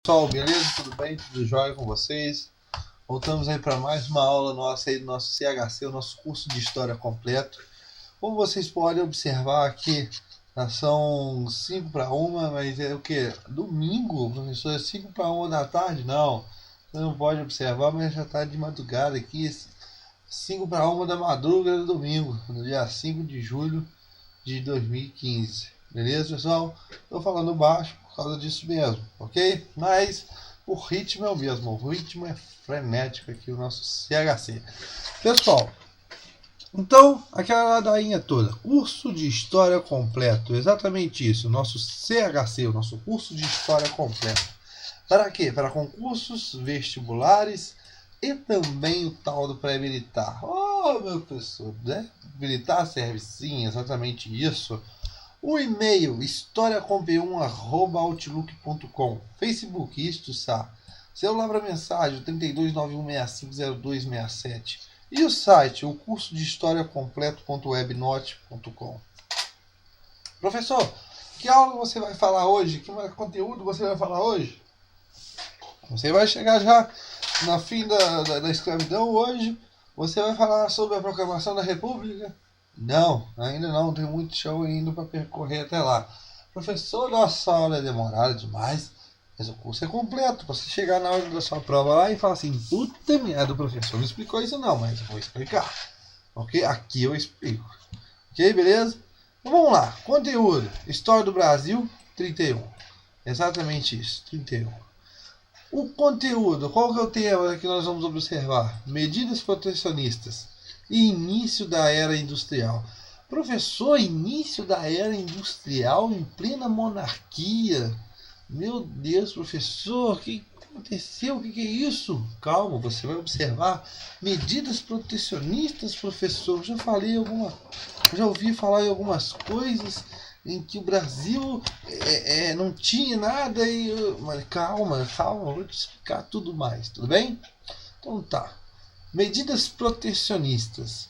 Pessoal, beleza? Tudo bem? Tudo jóia com vocês? Voltamos aí para mais uma aula nossa aí do nosso CHC, o nosso curso de História completo. Como vocês podem observar aqui, são 5 para 1, mas é o que? Domingo, professor, é 5 para 1 da tarde? Não, você não pode observar, mas já está de madrugada aqui, 5 para 1 da madrugada do domingo, no dia 5 de julho de 2015. Beleza, pessoal? Estou falando baixo por causa disso mesmo, ok? Mas o ritmo é o mesmo, o ritmo é frenético aqui, o nosso CHC. Pessoal, então, aquela ladainha toda, curso de História completo, exatamente isso, o nosso CHC, o nosso curso de História completo. Para quê? Para concursos vestibulares e também o tal do pré-militar. Oh, meu professor, né? Militar serve sim, exatamente isso. O e-mail historiacomp1@outlook.com. Facebook, isto está. Celular para mensagem 3291650267. E o site, o curso de história completo.webnote.com. Professor, que aula você vai falar hoje? Que conteúdo você vai falar hoje? Você vai chegar já na fim da escravidão hoje? Você vai falar sobre a proclamação da República? Não, ainda não, tem muito chão ainda para percorrer até lá. Professor, nossa aula é demorada demais, mas o curso é completo. Para você chegar na hora da sua prova lá e falar assim, puta merda, o professor não explicou isso não, mas eu vou explicar. Ok? Aqui eu explico. Ok, beleza? Então vamos lá, conteúdo. História do Brasil, 31. Exatamente isso, 31. O conteúdo, qual que é o tema que nós vamos observar? Medidas protecionistas e início da era industrial. Professor, início da era industrial em plena monarquia. Meu Deus, professor, o que aconteceu? O que é isso? Calma, você vai observar medidas protecionistas, professor. Já ouvi falar em algumas coisas em que o Brasil não tinha nada e... Mas calma, vou te explicar tudo mais, tudo bem? Então tá. Medidas protecionistas.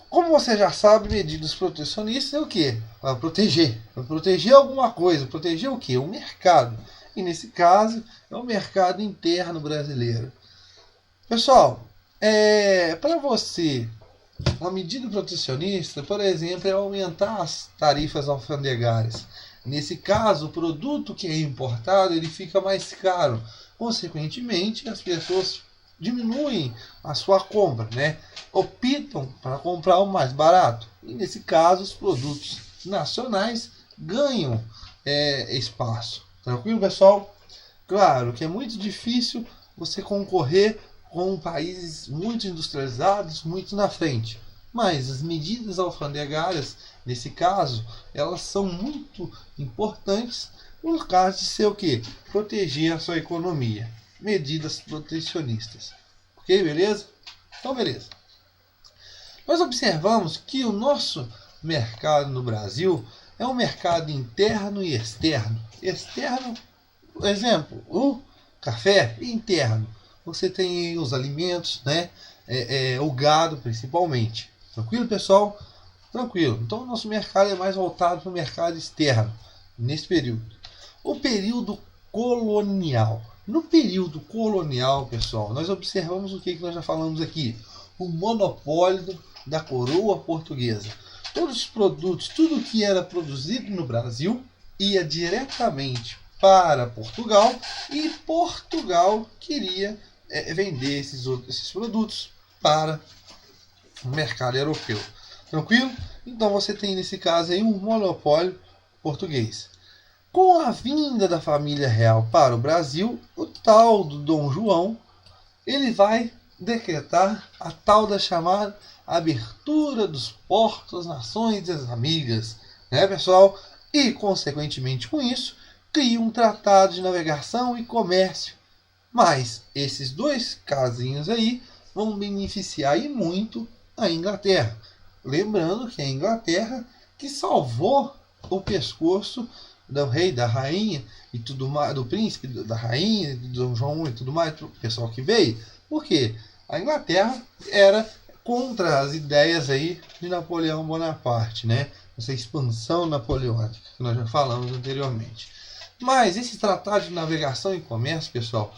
Como você já sabe, medidas protecionistas é o quê? Para proteger. Para proteger alguma coisa. Proteger o quê? O mercado. E nesse caso, é o mercado interno brasileiro. Pessoal, para você, uma medida protecionista, por exemplo, é aumentar as tarifas alfandegárias. Nesse caso, o produto que é importado ele fica mais caro. Consequentemente, as pessoas diminuem a sua compra, né? Optam para comprar o mais barato. E nesse caso, os produtos nacionais ganham espaço. Tranquilo, pessoal? Claro que é muito difícil você concorrer com países muito industrializados, muito na frente. Mas as medidas alfandegárias, nesse caso, elas são muito importantes no caso de ser o quê? Proteger a sua economia. Medidas protecionistas. Ok, beleza? Então, beleza. Nós observamos que o nosso mercado no Brasil é um mercado interno e externo. Externo, exemplo, o café interno. Você tem os alimentos, né? O gado principalmente. Tranquilo, pessoal? Tranquilo. Então o nosso mercado é mais voltado para o mercado externo nesse período. O período colonial. No período colonial, pessoal, nós observamos o que nós já falamos aqui. O monopólio da coroa portuguesa. Todos os produtos, tudo que era produzido no Brasil ia diretamente para Portugal e Portugal queria vender esses produtos para o mercado europeu. Tranquilo? Então você tem nesse caso aí um monopólio português. Com a vinda da família real para o Brasil, o tal do Dom João, ele vai decretar a tal da chamada abertura dos portos às nações amigas, né, pessoal? E, consequentemente com isso, cria um tratado de navegação e comércio. Mas esses dois casinhos aí vão beneficiar e muito a Inglaterra. Lembrando que é a Inglaterra que salvou o pescoço do rei, da rainha e tudo mais, do príncipe, da rainha, do Dom João e tudo mais, o pessoal que veio. Por quê? A Inglaterra era contra as ideias aí de Napoleão Bonaparte, né? Essa expansão napoleônica que nós já falamos anteriormente. Mas esse tratado de navegação e comércio, pessoal,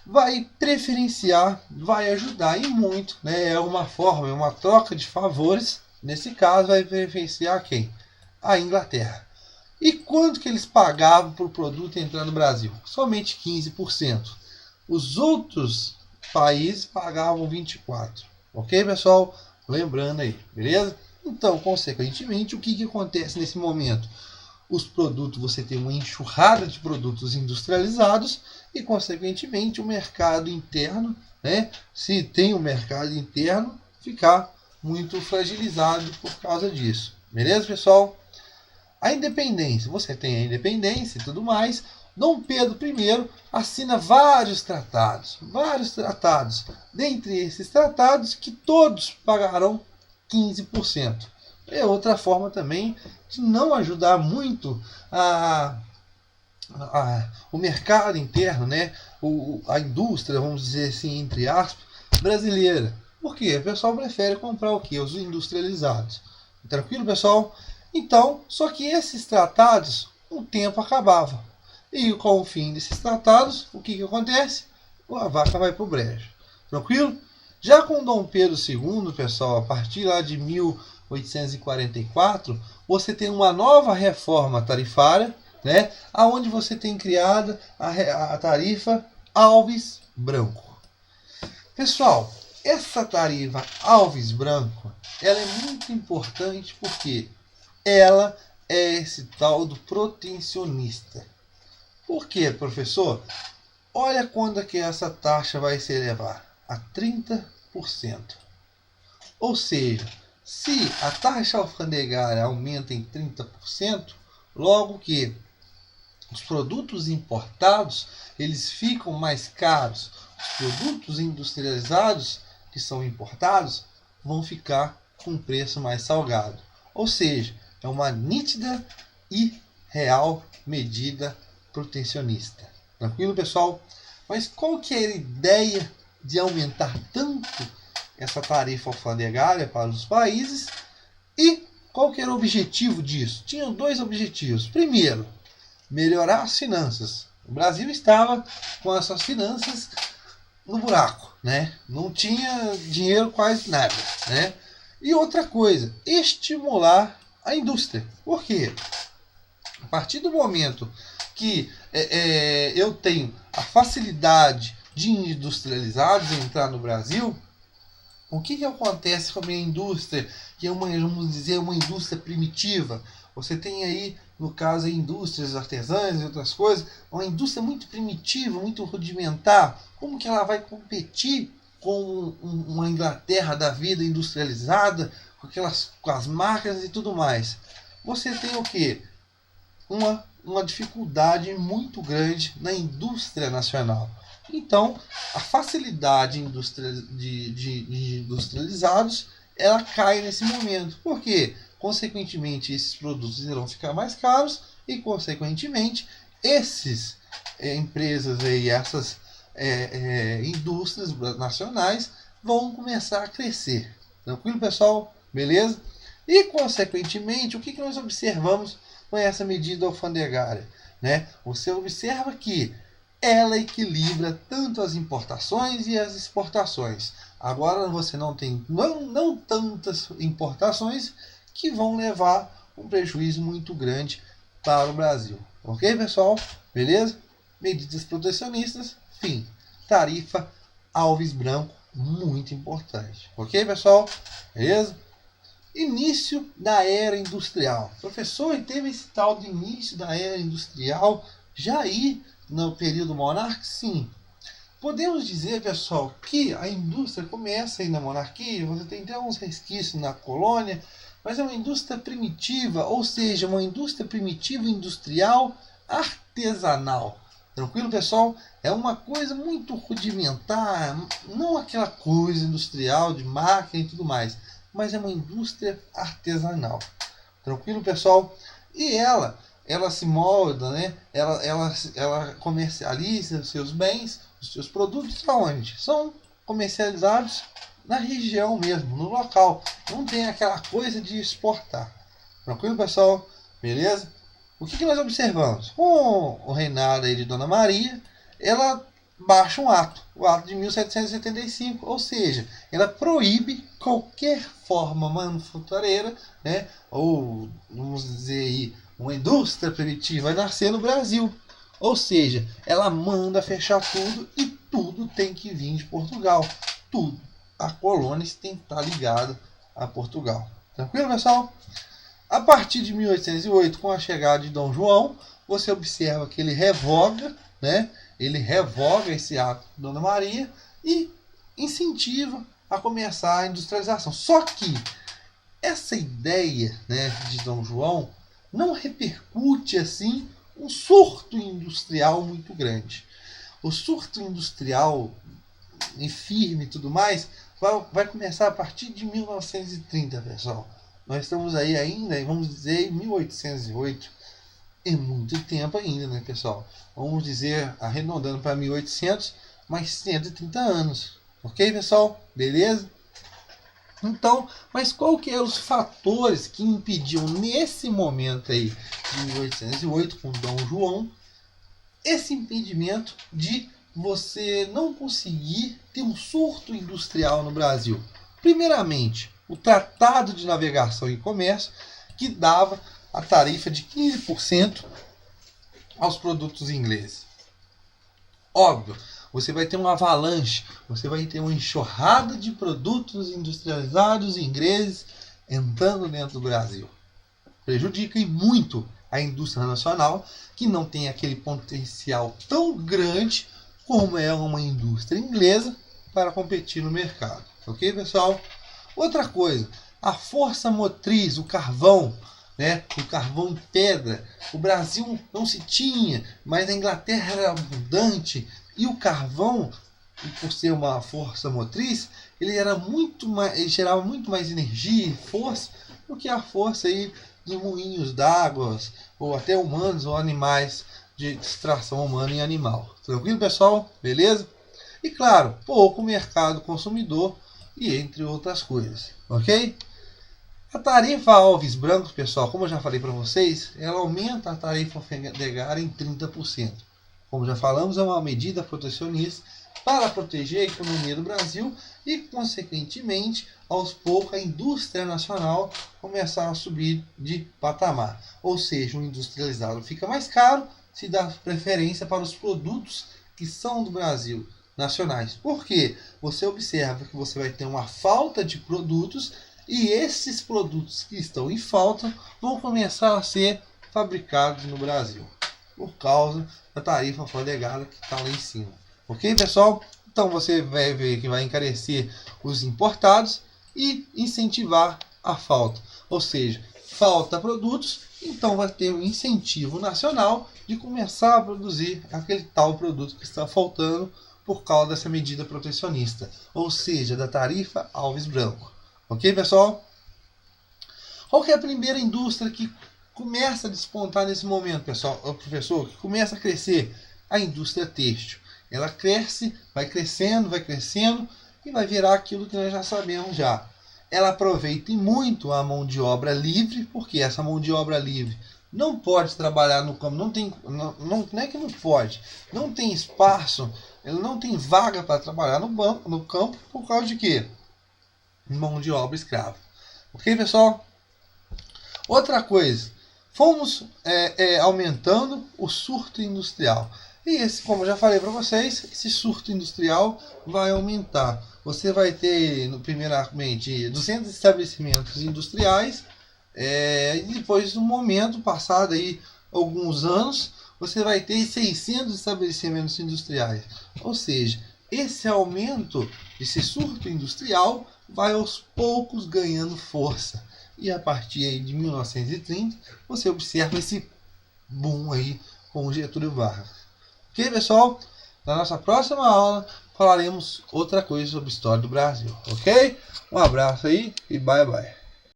vai preferenciar, vai ajudar e muito, né? É uma forma, é uma troca de favores. Nesse caso, vai preferenciar quem? A Inglaterra. E quanto que eles pagavam por produto entrar no Brasil? Somente 15%. Os outros países pagavam 24%. Ok, pessoal? Lembrando aí, beleza? Então, consequentemente, o que acontece nesse momento? Os produtos, você tem uma enxurrada de produtos industrializados e, consequentemente, o mercado interno, né? Se tem o mercado interno, ficar muito fragilizado por causa disso. Beleza, pessoal? A independência, você tem a independência e tudo mais. Dom Pedro I assina vários tratados. Dentre esses tratados, que todos pagarão 15%. É outra forma também de não ajudar muito o mercado interno, né? A indústria, vamos dizer assim, entre aspas, brasileira. Por quê? O pessoal prefere comprar o quê? Os industrializados. Tranquilo, pessoal? Então, só que esses tratados, o tempo acabava. E com o fim desses tratados, o que acontece? A vaca vai para o brejo. Tranquilo? Já com Dom Pedro II, pessoal, a partir lá de 1844, você tem uma nova reforma tarifária, né? Onde você tem criada a tarifa Alves Branco. Pessoal, essa tarifa Alves Branco, ela é muito importante porque ela é esse tal do protecionista. Por quê, professor? Olha quando é que essa taxa vai se elevar. A 30%. Ou seja, se a taxa alfandegária aumenta em 30%, logo que os produtos importados eles ficam mais caros. Os produtos industrializados que são importados vão ficar com preço mais salgado. Ou seja, é uma nítida e real medida protecionista. Tranquilo, pessoal? Mas qual que é a ideia de aumentar tanto essa tarifa alfandegária para os países? E qual que era o objetivo disso? Tinham dois objetivos. Primeiro, melhorar as finanças. O Brasil estava com as suas finanças no buraco, né? Não tinha dinheiro quase nada, né? E outra coisa, estimular a indústria. Por quê? A partir do momento que eu tenho a facilidade de industrializados entrar no Brasil, o que acontece com a minha indústria, que é vamos dizer, uma indústria primitiva? Você tem aí, no caso, indústrias artesãs e outras coisas, uma indústria muito primitiva, muito rudimentar. Como que ela vai competir com uma Inglaterra da vida industrializada, com as máquinas e tudo mais? Você tem o quê? Uma dificuldade muito grande na indústria nacional. Então, a facilidade de industrializados, ela cai nesse momento. Por quê? Consequentemente, esses produtos irão ficar mais caros e, consequentemente, essas empresas e essas indústrias nacionais vão começar a crescer. Tranquilo, pessoal? Beleza? E, consequentemente, o que nós observamos com essa medida alfandegária? Né? Você observa que ela equilibra tanto as importações e as exportações. Agora você não tem não tantas importações que vão levar um prejuízo muito grande para o Brasil. Ok, pessoal? Beleza? Medidas protecionistas, fim. Tarifa Alves Branco, muito importante. Ok, pessoal? Beleza? Início da era industrial. Professor, teve esse tal de início da era industrial já aí no período monárquico? Sim. Podemos dizer, pessoal, que a indústria começa aí na monarquia, você tem até uns resquícios na colônia, mas é uma indústria primitiva, ou seja, uma indústria primitiva industrial artesanal. Tranquilo, pessoal? É uma coisa muito rudimentar, não aquela coisa industrial de máquina e tudo mais, mas é uma indústria artesanal. Tranquilo, pessoal? E ela se molda, né? Ela comercializa os seus bens, os seus produtos aonde? São comercializados na região mesmo, no local. Não tem aquela coisa de exportar. Tranquilo, pessoal? Beleza? o que nós observamos? Com o reinado aí de Dona Maria, ela baixa um ato, o ato de 1775, ou seja, ela proíbe qualquer forma manufatureira, né, ou vamos dizer aí, uma indústria primitiva nascer no Brasil. Ou seja, ela manda fechar tudo e tudo tem que vir de Portugal. Tudo. A colônia tem que estar ligada a Portugal. Tranquilo, pessoal? A partir de 1808, com a chegada de Dom João, você observa que ele revoga, né? Ele revoga esse ato de Dona Maria e incentiva a começar a industrialização. Só que essa ideia, né, de Dom João não repercute assim um surto industrial muito grande. O surto industrial e firme e tudo mais vai começar a partir de 1930, pessoal. Nós estamos aí ainda, vamos dizer, em 1808. É muito tempo ainda, né, pessoal? Vamos dizer, arredondando para 1800, mais 130 anos. Ok, pessoal? Beleza? Então, mas qual que eram os fatores que impediam nesse momento aí de 1808 com Dom João esse impedimento de você não conseguir ter um surto industrial no Brasil? Primeiramente, o Tratado de Navegação e Comércio, que dava a tarifa de 15% aos produtos ingleses. Óbvio, você vai ter uma avalanche, você vai ter uma enxurrada de produtos industrializados ingleses entrando dentro do Brasil. Prejudica muito a indústria nacional, que não tem aquele potencial tão grande como é uma indústria inglesa para competir no mercado. Ok, pessoal? Outra coisa, a força motriz, o carvão, né? O carvão em pedra. O Brasil não se tinha, mas a Inglaterra era abundante. E o carvão, por ser uma força motriz, ele gerava muito mais energia e força do que a força aí dos moinhos d'água, ou até humanos ou animais de extração humana e animal. Tranquilo, pessoal? Beleza? E claro, pouco mercado consumidor e entre outras coisas. Ok? A tarifa Alves Brancos, pessoal, como eu já falei para vocês, ela aumenta a tarifa alfandegária em 30%. Como já falamos, é uma medida protecionista para proteger a economia do Brasil e, consequentemente, aos poucos a indústria nacional começar a subir de patamar. Ou seja, o industrializado fica mais caro, se dá preferência para os produtos que são do Brasil, nacionais. Por quê? Você observa que você vai ter uma falta de produtos e esses produtos que estão em falta vão começar a ser fabricados no Brasil, por causa da tarifa alfandegária que está lá em cima. Ok, pessoal? Então você vai ver que vai encarecer os importados e incentivar a falta. Ou seja, falta produtos, então vai ter um incentivo nacional de começar a produzir aquele tal produto que está faltando por causa dessa medida protecionista, ou seja, da tarifa Alves Branco. Ok, pessoal? Qual que é a primeira indústria que começa a despontar nesse momento, pessoal? O professor, que começa a crescer? A indústria têxtil. Ela cresce, vai crescendo e vai virar aquilo que nós já sabemos já. Ela aproveita muito a mão de obra livre, porque essa mão de obra livre não pode trabalhar no campo, não é que não pode, não tem espaço, ele não tem vaga para trabalhar no campo por causa de quê? Mão de obra escrava. Ok, pessoal? Outra coisa, fomos aumentando o surto industrial. E esse, como eu já falei para vocês, esse surto industrial vai aumentar. Você vai ter, primeiramente, 200 estabelecimentos industriais. E depois, no momento, passado aí alguns anos, você vai ter 600 estabelecimentos industriais. Ou seja, esse aumento, esse surto industrial, vai aos poucos ganhando força. E a partir aí de 1930, você observa esse boom aí com o Getúlio Vargas. Ok, pessoal? Na nossa próxima aula falaremos outra coisa sobre a história do Brasil. Ok? Um abraço aí e bye bye.